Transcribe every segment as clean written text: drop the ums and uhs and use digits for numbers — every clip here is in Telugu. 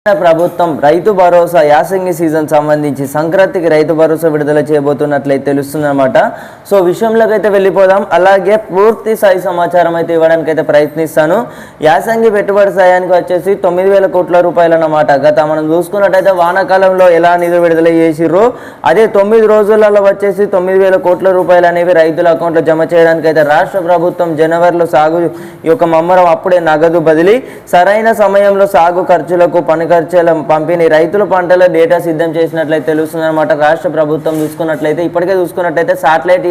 ప్రభుత్వం రైతు భరోసా యాసంగి సీజన్ సంబంధించి సంక్రాంతికి రైతు భరోసా విడుదల చేయబోతున్నట్లయితే తెలుస్తుందన్నమాట. సో విషయంలోకి అయితే వెళ్ళిపోదాం. అలాగే పూర్తి స్థాయి సమాచారం అయితే ఇవ్వడానికి అయితే ప్రయత్నిస్తాను. యాసంగి పెట్టుబడి సాయానికి వచ్చేసి 9,000 కోట్ల రూపాయలు అన్నమాట. గత మనం చూసుకున్నట్టయితే వానాకాలంలో ఎలా నిధులు విడుదల చేసిర్రో అదే 9 రోజులలో వచ్చేసి 9,000 కోట్ల రూపాయలు అనేవి రైతుల అకౌంట్లో జమ చేయడానికి అయితే రాష్ట్ర ప్రభుత్వం జనవరిలో సాగు యొక్క మమ్మరం అప్పుడే నగదు బదిలీ, సరైన సమయంలో సాగు ఖర్చులకు పని ఖర్చుల పంపిణీ, రైతుల పంటల డేటా సిద్ధం చేసినట్లయితే తెలుస్తుంది అనమాట. రాష్ట్ర ప్రభుత్వం చూసుకున్నట్లయితే ఇప్పటికే చూసుకున్నట్లయితే శాటిలైట్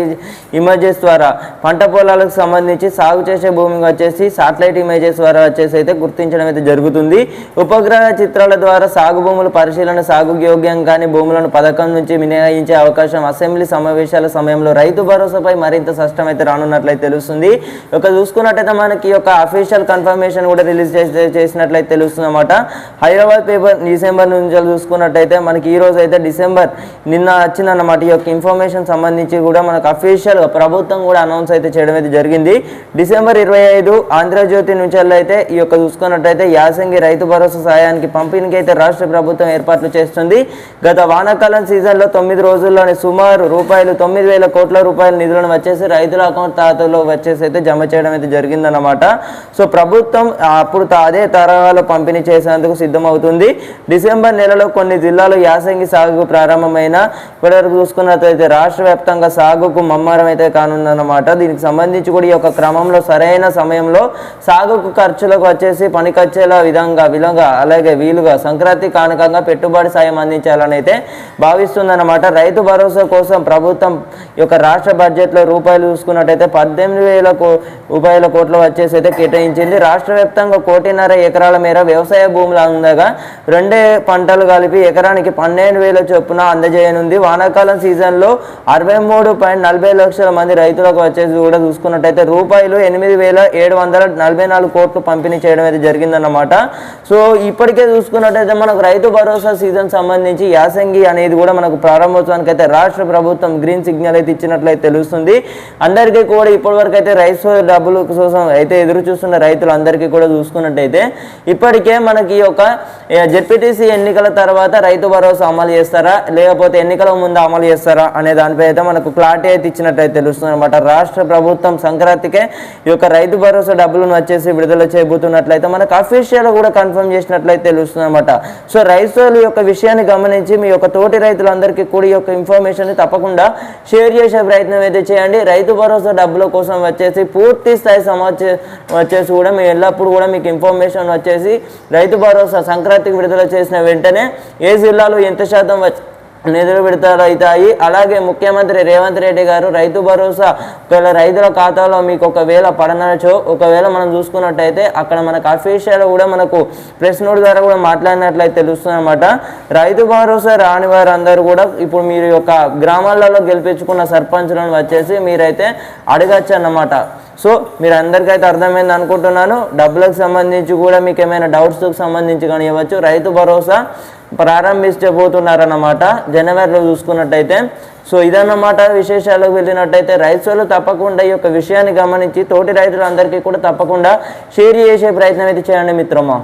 ఇమేజెస్ ద్వారా పంట పొలాలకు సంబంధించి సాగు చేసే భూమికి వచ్చేసి శాటిలైట్ ఇమేజెస్ ద్వారా వచ్చేసి అయితే గుర్తించడం అయితే జరుగుతుంది. ఉపగ్రహ చిత్రాల ద్వారా సాగు భూముల పరిశీలన, సాగు యోగ్యం కానీ భూములను పథకం నుంచి మినహాయించే అవకాశం, అసెంబ్లీ సమావేశాల సమయంలో రైతు భరోసాపై మరింత స్పష్టం అయితే రానున్నట్లయితే తెలుస్తుంది. చూసుకున్నట్టయితే మనకి ఒక అఫీషియల్ కన్ఫర్మేషన్ కూడా రిలీజ్ చేసినట్లయితే తెలుస్తుంది అన్నమాట. హైదరాబాద్ పేపర్ డిసెంబర్ నుంచి చూసుకున్నట్టయితే మనకి ఈ రోజు అయితే డిసెంబర్ నిన్న వచ్చిందన్నమాట. ఈ యొక్క ఇన్ఫర్మేషన్ సంబంధించి కూడా మనకు అఫీషియల్ ప్రభుత్వం కూడా అనౌన్స్ అయితే చేయడం అయితే జరిగింది. డిసెంబర్ 25 ఆంధ్రజ్యోతి నుంచి అయితే ఈ యొక్క చూసుకున్నట్టయితే యాసంగి రైతు భరోసా సాయానికి పంపిణీకి అయితే రాష్ట్ర ప్రభుత్వం ఏర్పాట్లు చేస్తుంది. గత వానాకాలం సీజన్లో 9 రోజుల్లోనే సుమారు రూపాయలు 9,000 కోట్ల రూపాయల నిధులను వచ్చేసి రైతుల అకౌంట్ ఖాతాలో వచ్చేసి అయితే జమ చేయడం అయితే జరిగిందన్నమాట. సో ప్రభుత్వం అప్పుడు అదే తరహాలో పంపిణీ చేసేందుకు సిద్ధమవుతుంది. డిసెంబర్ నెలలో కొన్ని జిల్లాలో యాసంగి సాగు ప్రారంభమైన ఇప్పటివరకు చూసుకున్నట్లయితే రాష్ట్ర వ్యాప్తంగా సాగుకు మమ్మరం అయితే కానుందన్నమాట. దీనికి సంబంధించి కూడా ఈ యొక్క క్రమంలో సరైన సమయంలో సాగుకు ఖర్చులకు వచ్చేసి పని ఖర్చుల విధంగా అలాగే వీలుగా సంక్రాంతి కానుకంగా పెట్టుబడి సాయం అందించాలని అయితే భావిస్తుందన్నమాట. రైతు భరోసా కోసం ప్రభుత్వం యొక్క రాష్ట్ర బడ్జెట్లో రూపాయలు చూసుకున్నట్టయితే 18,000 కోట్ల వచ్చేసి అయితే కేటాయించింది. రాష్ట్ర వ్యాప్తంగా 1.5 ఎకరాల మేర వ్యవసాయ భూములు అందగా 2 పంటలు కలిపి ఎకరానికి 12,000 చొప్పున అందజేయనుంది. వానాకాలం సీజన్లో 63.40 లక్షల మంది రైతులకు వచ్చేసి కూడా చూసుకున్నట్టయితే రూపాయలు 8,744 కోట్లు పంపిణీ చేయడం అయితే జరిగిందన్నమాట. సో ఇప్పటికే చూసుకున్నట్టయితే మనకు రైతు భరోసా సీజన్ సంబంధించి యాసంగి అనేది కూడా మనకు ప్రారంభోత్సవానికి అయితే రాష్ట్ర ప్రభుత్వం గ్రీన్ సిగ్నల్ అయితే ఇచ్చినట్లయితే తెలుస్తుంది. అందరికీ కూడా ఇప్పటివరకు అయితే రైతు డబ్బుల కోసం అయితే ఎదురు చూస్తున్న రైతులందరికీ కూడా చూసుకున్నట్టయితే ఇప్పటికే మనకి ఒక జెడ్పీటీసీ ఎన్నికల తర్వాత రైతు భరోసా అమలు చేస్తారా లేకపోతే ఎన్నికల ముందు అమలు చేస్తారా అనే దానిపై అయితే మనకు క్లారిటీ అయితే ఇచ్చినట్టయితే తెలుస్తుంది అనమాట. రాష్ట్ర ప్రభుత్వం సంక్రాంతికే ఈ యొక్క రైతు భరోసా డబ్బులను వచ్చేసి విడుదల చేయబోతున్నట్లయితే మనకు అఫీషియల్ కూడా కన్ఫర్మ్ చేసినట్లయితే తెలుస్తుంది అనమాట. సో రైతుల యొక్క విషయాన్ని గమనించి మీ యొక్క తోటి రైతులందరికీ కూడా ఈ యొక్క ఇన్ఫర్మేషన్ తప్పకుండా షేర్ చేసే ప్రయత్నం అయితే చేయండి. రైతు భరోసా డబ్బుల కోసం వచ్చేసి పూర్తి స్థాయి సమాచారం వచ్చేసి కూడా మేము ఎల్లప్పుడూ కూడా మీకు ఇన్ఫర్మేషన్ వచ్చేసి రైతు భరోసా సంక్రాంతికి విడుదల చేసిన వెంటనే ఏ జిల్లాలో ఎంత శాతం నిధులు విడుదల అవుతాయి, అలాగే ముఖ్యమంత్రి రేవంత్ రెడ్డి గారు రైతు భరోసా ఒకవేళ రైతుల ఖాతాలో మీకు ఒకవేళ పడనచో ఒకవేళ మనం చూసుకున్నట్టయితే అక్కడ మనకు అఫీషియల్ కూడా మనకు ప్రెస్ నోట్ ద్వారా కూడా మాట్లాడినట్లయితే తెలుస్తుంది అనమాట. రైతు భరోసా రాని వారందరూ కూడా ఇప్పుడు మీరు యొక్క గ్రామాలలో గెలిపించుకున్న సర్పంచులను వచ్చేసి మీరైతే అడగచ్చు అన్నమాట. సో మీరు అందరికైతే అర్థమైంది అనుకుంటున్నాను. డబ్బులకు సంబంధించి కూడా మీకు ఏమైనా డౌట్స్కి సంబంధించి కానీ ఇవ్వచ్చు. రైతు భరోసా ప్రారంభించబోతున్నారన్నమాట జనవరిలో చూసుకున్నట్టయితే. సో ఇదన్నమాట విశేషాలకు వెళ్ళినట్టయితే రైతులు తప్పకుండా ఈ యొక్క విషయాన్ని గమనించి తోటి రైతులందరికీ కూడా తప్పకుండా షేర్ చేసే ప్రయత్నం అయితే చేయండి మిత్రమా.